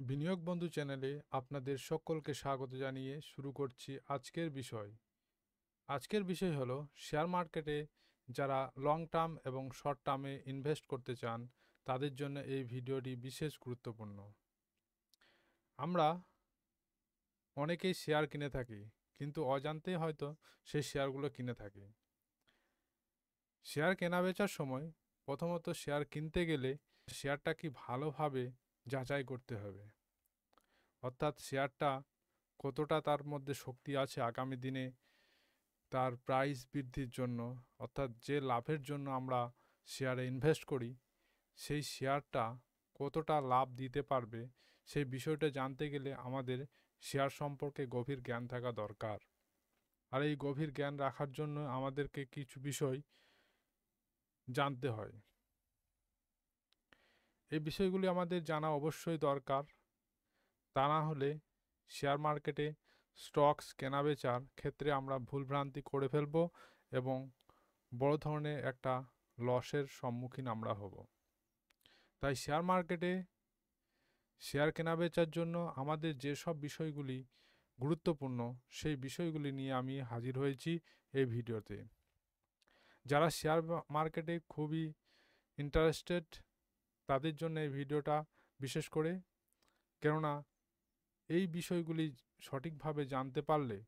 বিনিয়োগ বন্ধু চ্যানেলে আপনাদের সকলকে স্বাগত জানিয়ে শুরু করছি আজকের বিষয়। আজকের বিষয় হলো শেয়ার মার্কেটে যারা লং টার্ম এবং শর্ট টার্মে ইনভেস্ট করতে চান তাদের জন্য এই ভিডিওটি বিশেষ গুরুত্বপূর্ণ। আমরা অনেকেই শেয়ার কিনে থাকি, কিন্তু অজান্তেই হয়তো সেই শেয়ারগুলো কিনে থাকি। শেয়ার কেনা বেচার সময় প্রথমত শেয়ার কিনতে গেলে শেয়ারটা কি ভালোভাবে যাচাই করতে হবে, অর্থাৎ শেয়ারটা কতটা তার মধ্যে শক্তি আছে আগামী দিনে তার প্রাইস বৃদ্ধির জন্য, অর্থাৎ যে লাভের জন্য আমরা শেয়ারে ইনভেস্ট করি সেই শেয়ারটা কতটা লাভ দিতে পারবে। সেই বিষয়টা জানতে গেলে আমাদের শেয়ার সম্পর্কে গভীর জ্ঞান থাকা দরকার। আর এই গভীর জ্ঞান রাখার জন্য আমাদেরকে কিছু বিষয় জানতে হয়। এই বিষয়গুলি আমাদের জানা অবশ্যই দরকার। তা না হলে শেয়ার মার্কেটে স্টকস কেনাবেচার ক্ষেত্রে আমরা ভুলভ্রান্তি করে ফেলব এবং বড় ধরনের একটা লসের সম্মুখীন আমরা হব। তাই শেয়ার মার্কেটে শেয়ার কেনাবেচার জন্য আমাদের যেসব বিষয়গুলি গুরুত্বপূর্ণ সেই বিষয়গুলি নিয়ে আমি হাজির হয়েছি এই ভিডিওতে। যারা শেয়ার মার্কেটে খুবই ইন্টারেস্টেড তাদের জন্য এই ভিডিওটা বিশেষ করে, কেননা এই বিষয়গুলি সঠিকভাবে জানতে পারলে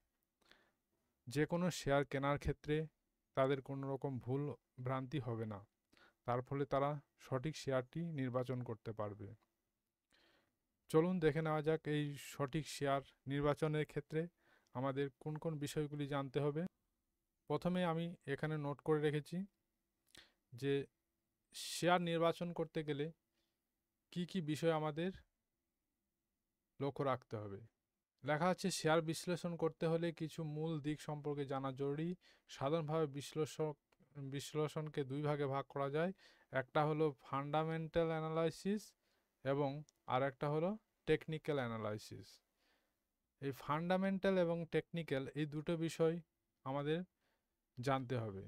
যে কোনো শেয়ার কেনার ক্ষেত্রে তাদের কোনো রকম ভুল ভ্রান্তি হবে না, তার ফলে তারা সঠিক শেয়ারটি নির্বাচন করতে পারবে। চলুন দেখে নেওয়া যাক এই সঠিক শেয়ার নির্বাচনের ক্ষেত্রে আমাদের কোন কোন বিষয়গুলি জানতে হবে। প্রথমে আমি এখানে নোট করে রেখেছি যে শেয়ার নির্বাচন করতে গেলে কি কি বিষয় আমাদের লক্ষ্য রাখতে হবে। লেখা আছে শেয়ার বিশ্লেষণ করতে হলে কিছু মূল দিক সম্পর্কে জানা জরুরি। সাধারণভাবে বিশ্লেষণকে দুই ভাগে ভাগ করা যায়। একটা হলো ফান্ডামেন্টাল অ্যানালাইসিস এবং আর একটা হলো টেকনিক্যাল অ্যানালাইসিস। এই ফান্ডামেন্টাল এবং টেকনিক্যাল এই দুটো বিষয় আমাদের জানতে হবে।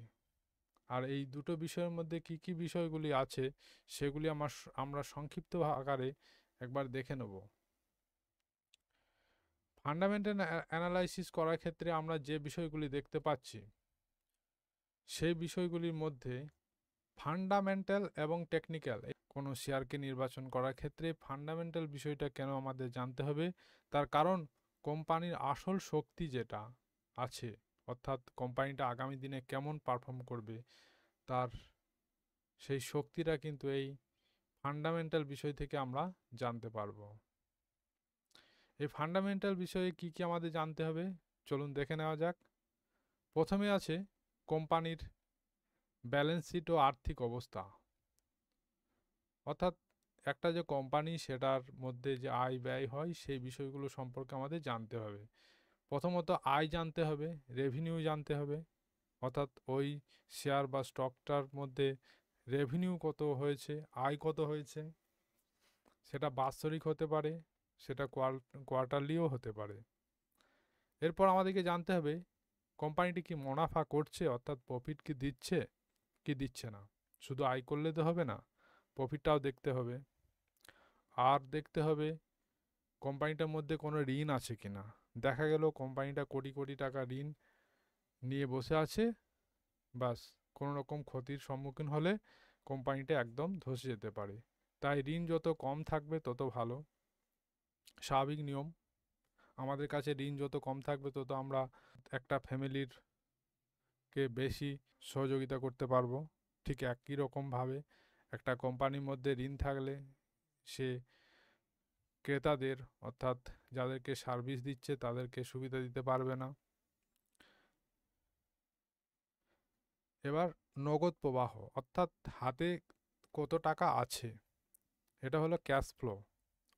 আর এই দুটো বিষয়ের মধ্যে কি কি বিষয়গুলি আছে সেগুলি আমরা সংক্ষিপ্ত আকারে একবার দেখে নেব। ফান্ডামেন্টাল অ্যানালাইসিস করার ক্ষেত্রে আমরা যে বিষয়গুলি দেখতে পাচ্ছি সেই বিষয়গুলির মধ্যে ফান্ডামেন্টাল এবং টেকনিক্যাল। কোনো শেয়ারকে নির্বাচন করার ক্ষেত্রে ফান্ডামেন্টাল বিষয়টা কেন আমাদের জানতে হবে, তার কারণ কোম্পানির আসল শক্তি যেটা আছে, অর্থাৎ কোম্পানিটা আগামী দিনে কেমন পারফর্ম করবে তার সেই শক্তিটা কিন্তু এই ফান্ডামেন্টাল বিষয় থেকে আমরা জানতে পারবো। এই ফান্ডামেন্টাল বিষয়ে কি কি আমাদের জানতে হবে চলুন দেখে নেওয়া যাক। প্রথমে আছে কোম্পানির ব্যালেন্স শিট ও আর্থিক অবস্থা, অর্থাৎ একটা যে কোম্পানি সেটার মধ্যে যে আয় ব্যয় হয় সেই বিষয়গুলো সম্পর্কে আমাদের জানতে হবে। প্রথমত আয় জানতে হবে, রেভিনিউ জানতে হবে, অর্থাৎ ওই শেয়ার বা স্টকটার মধ্যে রেভিনিউ কত হয়েছে, আয় কত হয়েছে। সেটা বাৎসরিক হতে পারে, সেটা কোয়ার্টারলিও হতে পারে। এরপর আমাদেরকে জানতে হবে কোম্পানিটি কি মুনাফা করছে, অর্থাৎ প্রফিট কি দিচ্ছে কি দিচ্ছে না। শুধু আয় করলে তো হবে না, প্রফিটটাও দেখতে হবে। আর দেখতে হবে কোম্পানিটার মধ্যে কোনো ঋণ আছে কিনা। দেখা গেল কোম্পানিটা কোটি কোটি টাকা ঋণ নিয়ে বসে আছে, বাস কোনো রকম ক্ষতির সম্মুখীন হলে কোম্পানিটা একদম ধসে যেতে পারে। তাই ঋণ যত কম থাকবে তত ভালো, স্বাভাবিক নিয়ম। আমাদের কাছে ঋণ যত কম থাকবে তত আমরা একটা ফ্যামিলির কে বেশি সহযোগিতা করতে পারবো। ঠিক একই রকমভাবে একটা কোম্পানির মধ্যে ঋণ থাকলে সে ক্রেতাদের, অর্থাৎ যাদেরকে সার্ভিস দিচ্ছে তাদেরকে সুবিধা দিতে পারবে না। এবার নগদ প্রবাহ, অর্থাৎ হাতে কত টাকা আছে, এটা হলো ক্যাশ ফ্লো,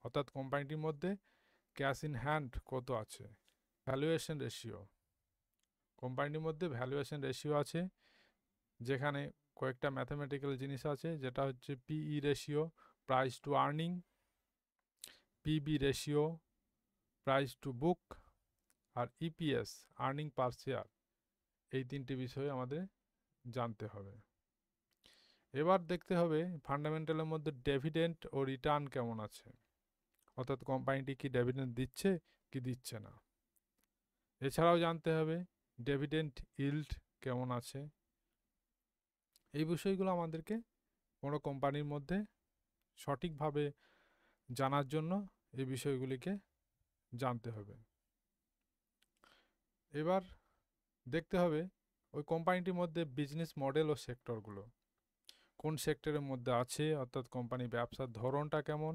অর্থাৎ কোম্পানিটির মধ্যে ক্যাশ ইন হ্যান্ড কত আছে। ভ্যালুয়েশন রেশিও, কোম্পানিটির মধ্যে ভ্যালুয়েশন রেশিও আছে, যেখানে কয়েকটা ম্যাথামেটিক্যাল জিনিস আছে, যেটা হচ্ছে PE ratio, price to earning, PB ratio, price to book, আর ইপিএস, আর্নিং পার শেয়ার। এই তিনটি বিষয় আমাদের জানতে হবে। এবার দেখতে হবে ফান্ডামেন্টালের মধ্যে ডিভিডেন্ড ও রিটার্ন কেমন আছে, অর্থাৎ কোম্পানিটি কি ডিভিডেন্ড দিচ্ছে কি দিচ্ছে না। এছাড়াও জানতে হবে ডিভিডেন্ড ইল্ড কেমন আছে। এই বিষয়গুলো আমাদেরকে কোনো কোম্পানির মধ্যে সঠিকভাবে জানার জন্য এই বিষয়গুলিকে জানতে হবে। এবার দেখতে হবে ওই কোম্পানিটির মধ্যে বিজনেস মডেল ও সেক্টরগুলো কোন সেক্টরের মধ্যে আছে, অর্থাৎ কোম্পানি ব্যবসার ধরনটা কেমন,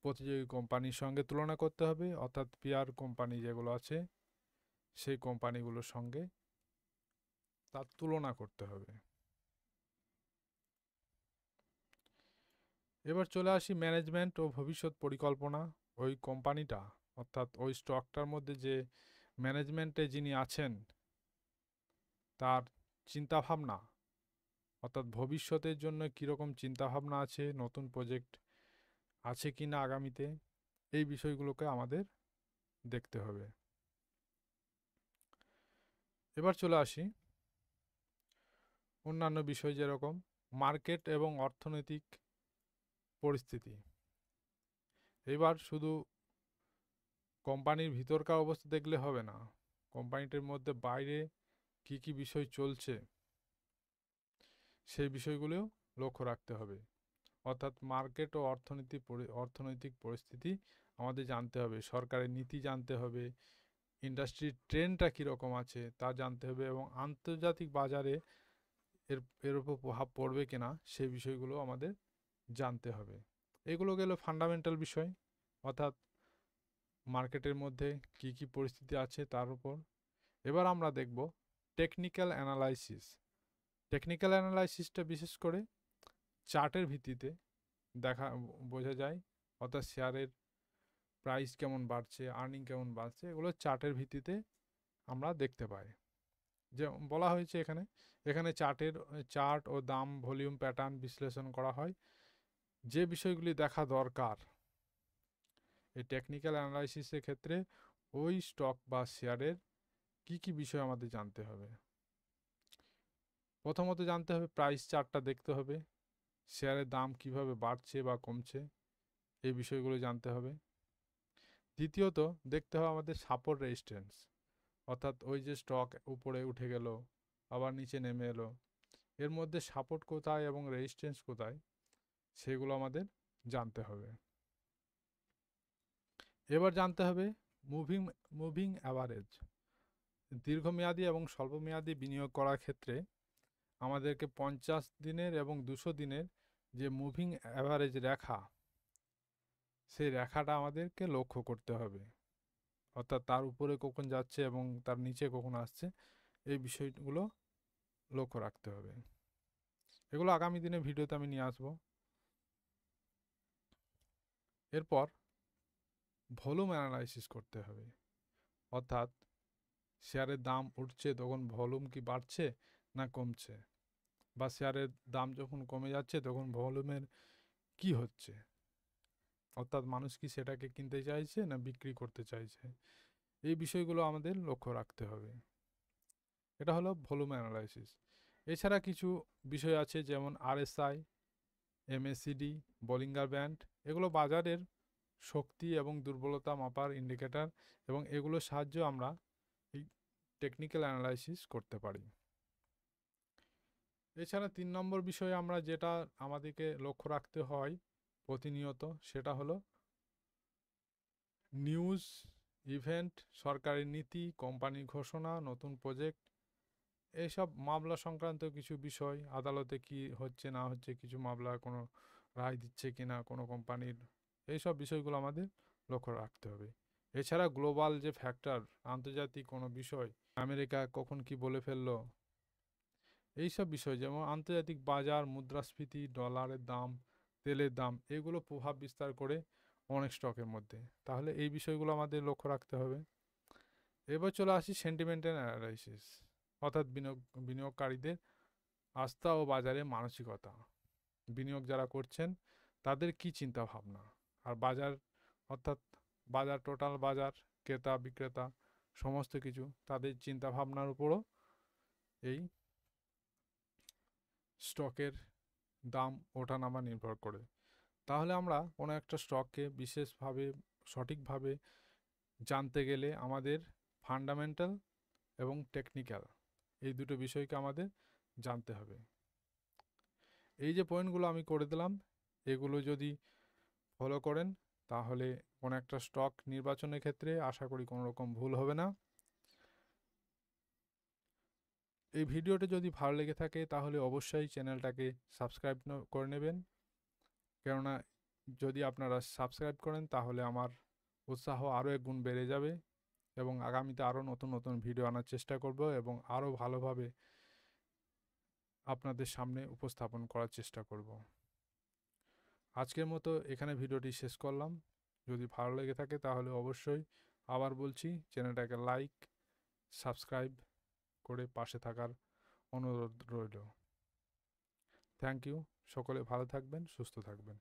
প্রতিযোগী কোম্পানির সঙ্গে তুলনা করতে হবে, অর্থাৎ পিয়ার কোম্পানি যেগুলো আছে সেই কোম্পানিগুলোর সঙ্গে তার তুলনা করতে হবে। এবার চলে আসি ম্যানেজমেন্ট ও ভবিষ্যৎ পরিকল্পনা। ওই কোম্পানিটা অর্থাৎ ওই স্টকটার মধ্যে যে ম্যানেজমেন্টে যিনি আছেন তার চিন্তাভাবনা, অর্থাৎ ভবিষ্যতের জন্য কীরকম চিন্তাভাবনা আছে, নতুন প্রজেক্ট আছে কি না আগামীতে, এই বিষয়গুলোকে আমাদের দেখতে হবে। এবার চলে আসি অন্যান্য বিষয় যেরকম মার্কেট এবং অর্থনৈতিক পরিস্থিতি। এবার শুধু কোম্পানির ভিতরকার অবস্থা দেখলে হবে না, কোম্পানিটির মধ্যে বাইরে কি কি বিষয় চলছে সেই বিষয়গুলোও লক্ষ্য রাখতে হবে। অর্থাৎ মার্কেট ও অর্থনৈতিক পরিস্থিতি আমাদের জানতে হবে, সরকারের নীতি জানতে হবে, ইন্ডাস্ট্রির ট্রেন্ডটা কীরকম আছে তা জানতে হবে, এবং আন্তর্জাতিক বাজারে এর এর উপর প্রভাব পড়বে কিনা সেই বিষয়গুলো আমাদের জানতে হবে। এগুলো গেল ফান্ডামেন্টাল বিষয়, অর্থাৎ মার্কেটের মধ্যে কি কি পরিস্থিতি আছে তার উপর। এবার আমরা দেখব টেকনিক্যাল অ্যানালাইসিস। টেকনিক্যাল অ্যানালাইসিসটা বিশেষ করে চার্টের ভিত্তিতে বোঝা যায়, অর্থাৎ শেয়ারের প্রাইস কেমন বাড়ছে, আর্নিং কেমন বাড়ছে, এগুলো চার্টের ভিত্তিতে আমরা দেখতে পাই। যে বলা হয়েছে এখানে এখানে চার্ট ও দাম ভলিউম প্যাটার্ন বিশ্লেষণ করা হয়। যে বিষয়গুলি দেখা দরকার এই টেকনিক্যাল অ্যানালাইসিসের ক্ষেত্রে ওই স্টক বা শেয়ারের কি কি বিষয় আমাদের জানতে হবে। প্রথমত জানতে হবে প্রাইস চার্টটা দেখতে হবে, শেয়ারের দাম কিভাবে বাড়ছে বা কমছে এই বিষয়গুলো জানতে হবে। দ্বিতীয়ত দেখতে হবে আমাদের সাপোর্ট রেজিস্ট্যান্স, অর্থাৎ ওই যে স্টক উপরে উঠে গেল আবার নিচে নেমে এলো, এর মধ্যে সাপোর্ট কোথায় এবং রেজিস্ট্যান্স কোথায় সেগুলো আমাদের জানতে হবে। এবার জানতে হবে মুভিং মুভিং অ্যাভারেজ। দীর্ঘমেয়াদী এবং স্বল্পমেয়াদী বিনিয়োগ করার ক্ষেত্রে আমাদেরকে 50 দিনের এবং 200 দিনের যে মুভিং অ্যাভারেজ রেখা, সেই রেখাটা আমাদেরকে লক্ষ্য করতে হবে, অর্থাৎ তার উপরে কখন যাচ্ছে এবং তার নিচে কখন আসছে এই বিষয়গুলো লক্ষ্য রাখতে হবে। এগুলো আগামী দিনে ভিডিওতে আমি নিয়ে আসবো। এরপর ভলিউম অ্যানালাইসিস করতে হবে, অর্থাৎ শেয়ারের দাম উঠছে তখন ভলিউম কি বাড়ছে না কমছে, বা শেয়ারের দাম যখন কমে যাচ্ছে তখন ভলিউমের কি হচ্ছে, অর্থাৎ মানুষ কি সেটাকে কিনতে চাইছে না বিক্রি করতে চাইছে, এই বিষয়গুলো আমাদের লক্ষ্য রাখতে হবে। এটা হলো ভলিউম অ্যানালাইসিস। এছাড়া কিছু বিষয় আছে যেমন আরএসআই, এমএসিডি, বলিঙ্গার ব্যান্ড, এগুলো বাজারের শক্তি এবং দুর্বলতা মাপার ইন্ডিকেটর, এবং এগুলোর সাহায্যে আমরা এই টেকনিক্যাল অ্যানালাইসিস করতে পারি। এছাড়া 3 নম্বর বিষয়ে আমরা যেটা আমাদেরকে লক্ষ্য রাখতে হয় প্রতিনিয়ত, সেটা হলো নিউজ, ইভেন্ট, সরকারি নীতি, কোম্পানির ঘোষণা, নতুন প্রজেক্ট, এইসব মামলা সংক্রান্ত কিছু বিষয়, আদালতে কি হচ্ছে না হচ্ছে, কিছু মামলা কোনো রায় দিচ্ছে কিনা কোনো কোম্পানির, এইসব বিষয়গুলো আমাদের লক্ষ্য রাখতে হবে। এছাড়া গ্লোবাল যে ফ্যাক্টর, আন্তর্জাতিক কোনো বিষয়, আমেরিকা কখন কি বলে ফেললো, এইসব বিষয় যেমন আন্তর্জাতিক বাজার, মুদ্রাস্ফীতি, ডলারের দাম, তেলের দাম, এগুলো প্রভাব বিস্তার করে অনেক স্টকের মধ্যে, তাহলে এই বিষয়গুলো আমাদের লক্ষ্য রাখতে হবে। এবার চলে আসি সেন্টিমেন্টাল অ্যানালাইসিস, অর্থাৎ বিনিয়োগকারীদের আস্থা ও বাজারে মানসিকতা, বিনিয়োগ যারা করছেন তাদের কি চিন্তা ভাবনা, আর বাজার অর্থাৎ বাজার, টোটাল বাজার, ক্রেতা বিক্রেতা সমস্ত কিছু তাদের চিন্তা ভাবনার উপরও এই স্টকের দাম ওঠানামা নির্ভর করে। তাহলে আমরা কোনো একটা স্টককে বিশেষভাবে সঠিকভাবে জানতে গেলে আমাদের ফান্ডামেন্টাল এবং টেকনিক্যাল এই দুটো বিষয়কে আমাদের জানতে হবে। এই যে পয়েন্টগুলো আমি করে দিলাম, এগুলো যদি ফলো করেন তাহলে কোনো একটা স্টক নির্বাচনের ক্ষেত্রে আশা করি কোনো রকম ভুল হবে না। এই ভিডিওটি যদি ভালো লেগে থাকে তাহলে অবশ্যই চ্যানেলটাকে সাবস্ক্রাইব করে নেবেন, কেননা যদি আপনারা সাবস্ক্রাইব করেন তাহলে আমার উৎসাহ আরও এক গুণ বেড়ে যাবে এবং আগামীতে আরও নতুন নতুন ভিডিও আনার চেষ্টা করব এবং আরও ভালোভাবে আপনাদের সামনে উপস্থাপন করার চেষ্টা করব। আজকের মতো এখানে ভিডিওটি শেষ করলাম। যদি ভালো লেগে থাকে তাহলে অবশ্যই আবার বলছি চ্যানেলটাকে লাইক সাবস্ক্রাইব করে পাশে থাকার অনুরোধ রইল। Thank you. সকলে ভালো থাকবেন, সুস্থ থাকবেন।